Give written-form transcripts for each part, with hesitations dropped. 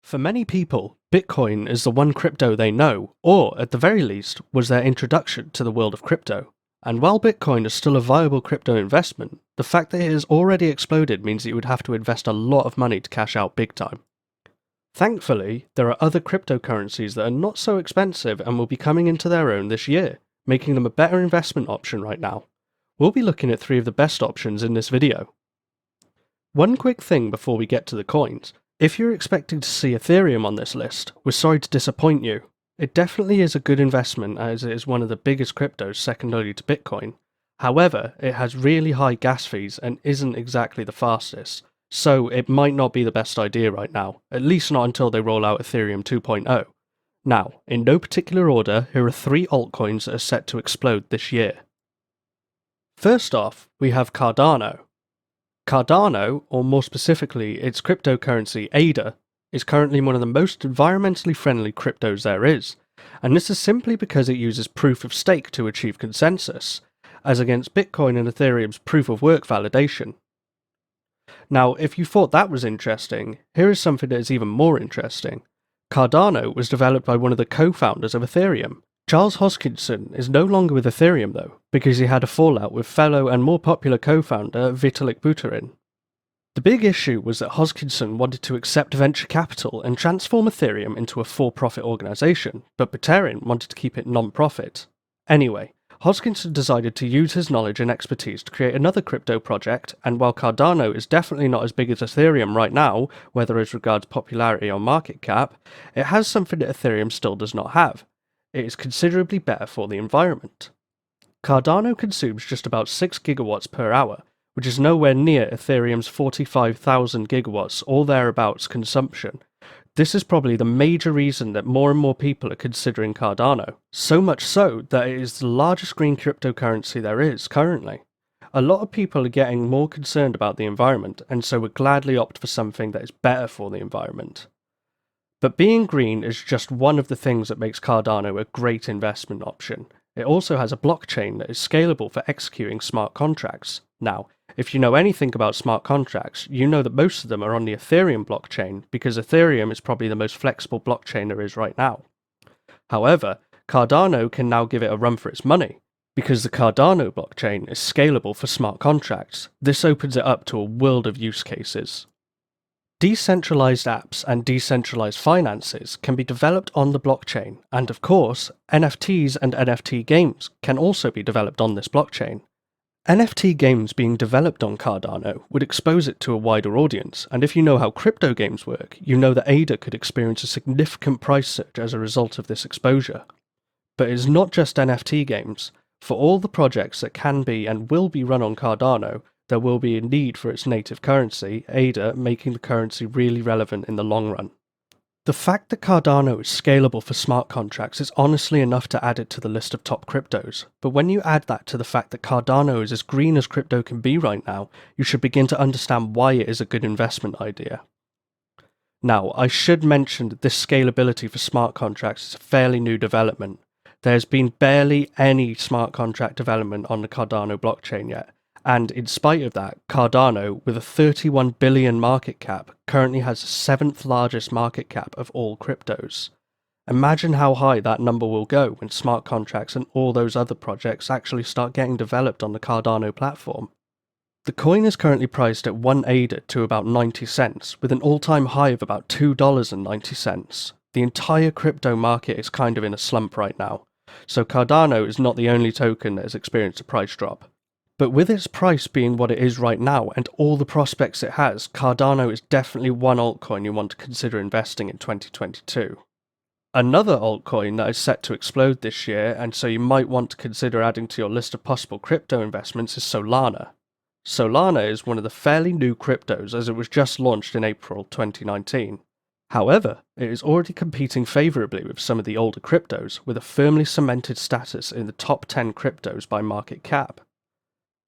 For many people, Bitcoin is the one crypto they know, or at the very least, was their introduction to the world of crypto. And while Bitcoin is still a viable crypto investment, the fact that it has already exploded means that you would have to invest a lot of money to cash out big time. Thankfully, there are other cryptocurrencies that are not so expensive and will be coming into their own this year, making them a better investment option right now. We'll be looking at 3 of the best options in this video. One quick thing before we get to the coins. If you're expecting to see Ethereum on this list, we're sorry to disappoint you. It definitely is a good investment as it is one of the biggest cryptos second only to Bitcoin. However, it has really high gas fees and isn't exactly the fastest, so it might not be the best idea right now, at least not until they roll out Ethereum 2.0. Now, in no particular order, here are 3 altcoins that are set to explode this year. First off, we have Cardano. Cardano, or more specifically its cryptocurrency ADA, is currently one of the most environmentally friendly cryptos there is, and this is simply because it uses proof of stake to achieve consensus, as against Bitcoin and Ethereum's proof of work validation. Now, if you thought that was interesting, here is something that is even more interesting. Cardano was developed by one of the co-founders of Ethereum. Charles Hoskinson is no longer with Ethereum though, because he had a fallout with fellow and more popular co-founder Vitalik Buterin. The big issue was that Hoskinson wanted to accept venture capital and transform Ethereum into a for-profit organisation, but Buterin wanted to keep it non-profit. Anyway, Hoskinson decided to use his knowledge and expertise to create another crypto project, and while Cardano is definitely not as big as Ethereum right now, whether as regards popularity or market cap, it has something that Ethereum still does not have. It is considerably better for the environment. Cardano consumes just about 6 gigawatts per hour, which is nowhere near Ethereum's 45,000 gigawatts or thereabouts consumption. This is probably the major reason that more and more people are considering Cardano, so much so that it is the largest green cryptocurrency there is currently. A lot of people are getting more concerned about the environment, and so would gladly opt for something that is better for the environment. But being green is just one of the things that makes Cardano a great investment option. It also has a blockchain that is scalable for executing smart contracts. Now, if you know anything about smart contracts, you know that most of them are on the Ethereum blockchain, because Ethereum is probably the most flexible blockchain there is right now. However, Cardano can now give it a run for its money, because the Cardano blockchain is scalable for smart contracts. This opens it up to a world of use cases. Decentralized apps and decentralized finances can be developed on the blockchain, and of course, NFTs and NFT games can also be developed on this blockchain. NFT games being developed on Cardano would expose it to a wider audience, and if you know how crypto games work, you know that ADA could experience a significant price surge as a result of this exposure. But it's not just NFT games. For all the projects that can be and will be run on Cardano, there will be a need for its native currency, ADA, making the currency really relevant in the long run. The fact that Cardano is scalable for smart contracts is honestly enough to add it to the list of top cryptos, but when you add that to the fact that Cardano is as green as crypto can be right now, you should begin to understand why it is a good investment idea. Now, I should mention that this scalability for smart contracts is a fairly new development. There's been barely any smart contract development on the Cardano blockchain yet, and in spite of that, Cardano, with a 31 billion market cap, currently has the 7th largest market cap of all cryptos. Imagine how high that number will go when smart contracts and all those other projects actually start getting developed on the Cardano platform. The coin is currently priced at 1 ADA to about 90 cents, with an all-time high of about $2.90. The entire crypto market is kind of in a slump right now, so Cardano is not the only token that has experienced a price drop. But with its price being what it is right now and all the prospects it has, Cardano is definitely one altcoin you want to consider investing in 2022. Another altcoin that is set to explode this year, and so you might want to consider adding to your list of possible crypto investments, is Solana. Solana is one of the fairly new cryptos as it was just launched in April 2019. However, it is already competing favourably with some of the older cryptos, with a firmly cemented status in the top 10 cryptos by market cap.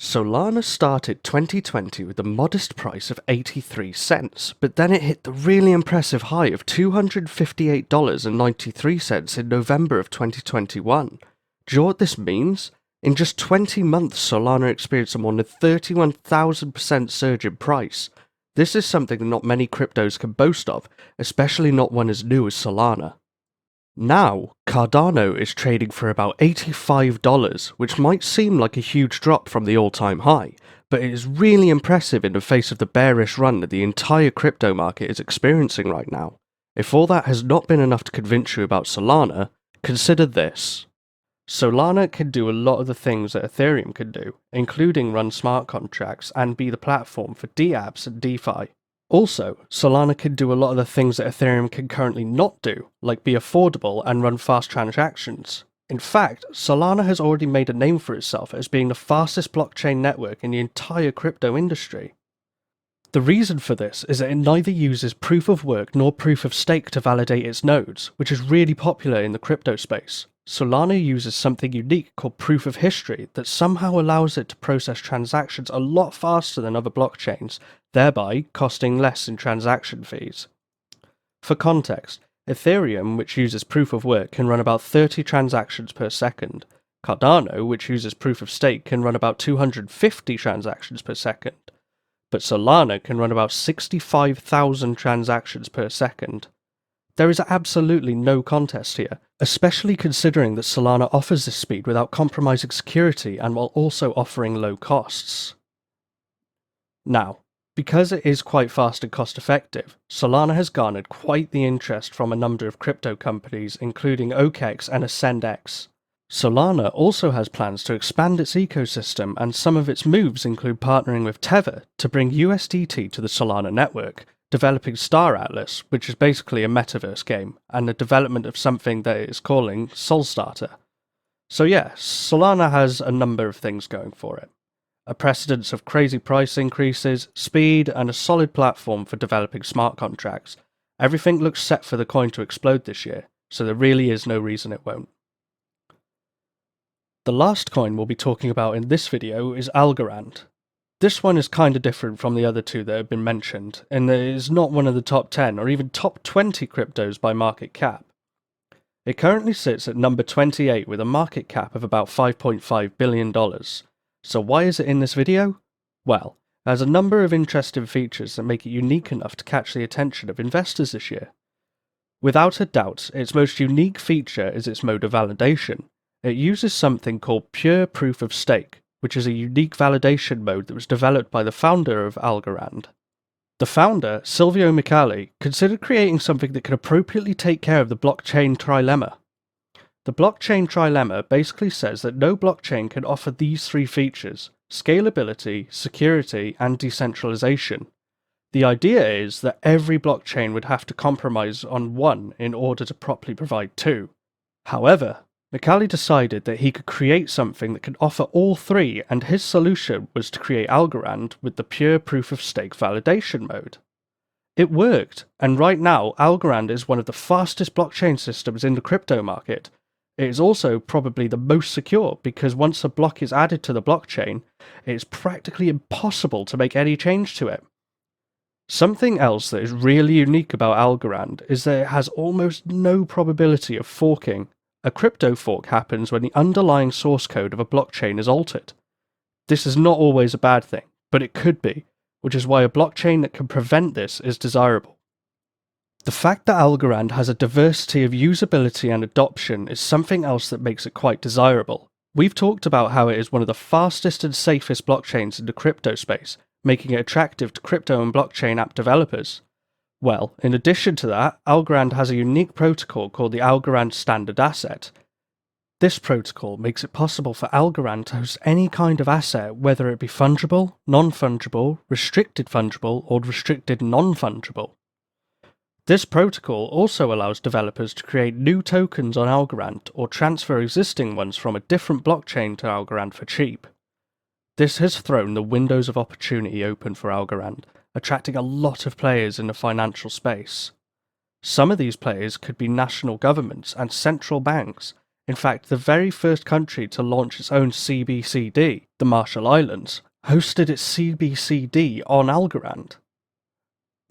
Solana started 2020 with a modest price of 83 cents, but then it hit the really impressive high of $258.93 in November of 2021. Do you know what this means? In just 20 months, Solana experienced a more than 31,000% surge in price. This is something that not many cryptos can boast of, especially not one as new as Solana. Now, Cardano is trading for about $85, which might seem like a huge drop from the all-time high, but it is really impressive in the face of the bearish run that the entire crypto market is experiencing right now. If all that has not been enough to convince you about Solana, consider this. Solana can do a lot of the things that Ethereum can do, including run smart contracts and be the platform for dApps and DeFi. Also, Solana can do a lot of the things that Ethereum can currently not do, like be affordable and run fast transactions. In fact, Solana has already made a name for itself as being the fastest blockchain network in the entire crypto industry. The reason for this is that it neither uses proof of work nor proof of stake to validate its nodes, which is really popular in the crypto space. Solana uses something unique called proof of history that somehow allows it to process transactions a lot faster than other blockchains, thereby costing less in transaction fees. For context, Ethereum, which uses proof of work, can run about 30 transactions per second. Cardano, which uses proof of stake, can run about 250 transactions per second. But Solana can run about 65,000 transactions per second. There is absolutely no contest here, especially considering that Solana offers this speed without compromising security and while also offering low costs. Now, because it is quite fast and cost effective, Solana has garnered quite the interest from a number of crypto companies including OKEx and AscendX. Solana also has plans to expand its ecosystem, and some of its moves include partnering with Tether to bring USDT to the Solana network, developing Star Atlas, which is basically a metaverse game, and the development of something that it is calling Solstarter. So yeah, Solana has a number of things going for it. A precedence of crazy price increases, speed, and a solid platform for developing smart contracts. Everything looks set for the coin to explode this year, so there really is no reason it won't. The last coin we'll be talking about in this video is Algorand. This one is kinda different from the other two that have been mentioned, in that it is not one of the top 10 or even top 20 cryptos by market cap. It currently sits at number 28 with a market cap of about $5.5 billion. So why is it in this video? Well, it has a number of interesting features that make it unique enough to catch the attention of investors this year. Without a doubt, its most unique feature is its mode of validation. It uses something called pure proof of stake, which is a unique validation mode that was developed by the founder of Algorand. The founder, Silvio Micali, considered creating something that could appropriately take care of the blockchain trilemma. The blockchain trilemma basically says that no blockchain can offer these three features: scalability, security, and decentralization. The idea is that every blockchain would have to compromise on one in order to properly provide two. However, Micali decided that he could create something that could offer all three, and his solution was to create Algorand with the pure proof of stake validation mode. It worked, and right now Algorand is one of the fastest blockchain systems in the crypto market. It is also probably the most secure because once a block is added to the blockchain, it is practically impossible to make any change to it. Something else that is really unique about Algorand is that it has almost no probability of forking. A crypto fork happens when the underlying source code of a blockchain is altered. This is not always a bad thing, but it could be, which is why a blockchain that can prevent this is desirable. The fact that Algorand has a diversity of usability and adoption is something else that makes it quite desirable. We've talked about how it is one of the fastest and safest blockchains in the crypto space, making it attractive to crypto and blockchain app developers. Well, in addition to that, Algorand has a unique protocol called the Algorand Standard Asset. This protocol makes it possible for Algorand to host any kind of asset, whether it be fungible, non-fungible, restricted fungible, or restricted non-fungible. This protocol also allows developers to create new tokens on Algorand or transfer existing ones from a different blockchain to Algorand for cheap. This has thrown the windows of opportunity open for Algorand, attracting a lot of players in the financial space. Some of these players could be national governments and central banks. In fact, the very first country to launch its own CBCD, the Marshall Islands, hosted its CBCD on Algorand.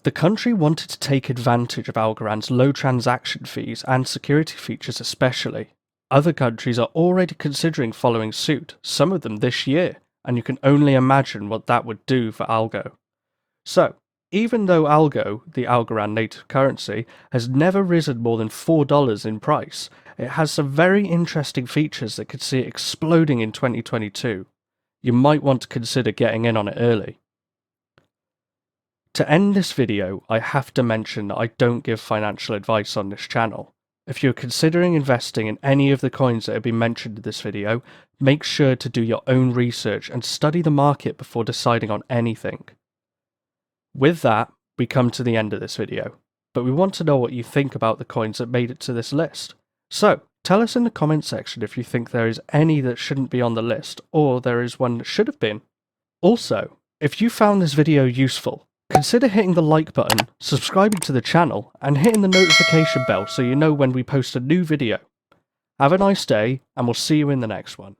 The country wanted to take advantage of Algorand's low transaction fees and security features especially. Other countries are already considering following suit, some of them this year, and you can only imagine what that would do for Algo. So, Even though Algo, the Algorand native currency, has never risen more than $4 in price, it has some very interesting features that could see it exploding in 2022. You might want to consider getting in on it early. To end this video, I have to mention that I don't give financial advice on this channel. If you're considering investing in any of the coins that have been mentioned in this video, make sure to do your own research and study the market before deciding on anything. With that, we come to the end of this video, but we want to know what you think about the coins that made it to this list. So, tell us in the comment section if you think there is any that shouldn't be on the list, or there is one that should have been. Also, if you found this video useful, consider hitting the like button, subscribing to the channel, and hitting the notification bell so you know when we post a new video. Have a nice day, and we'll see you in the next one.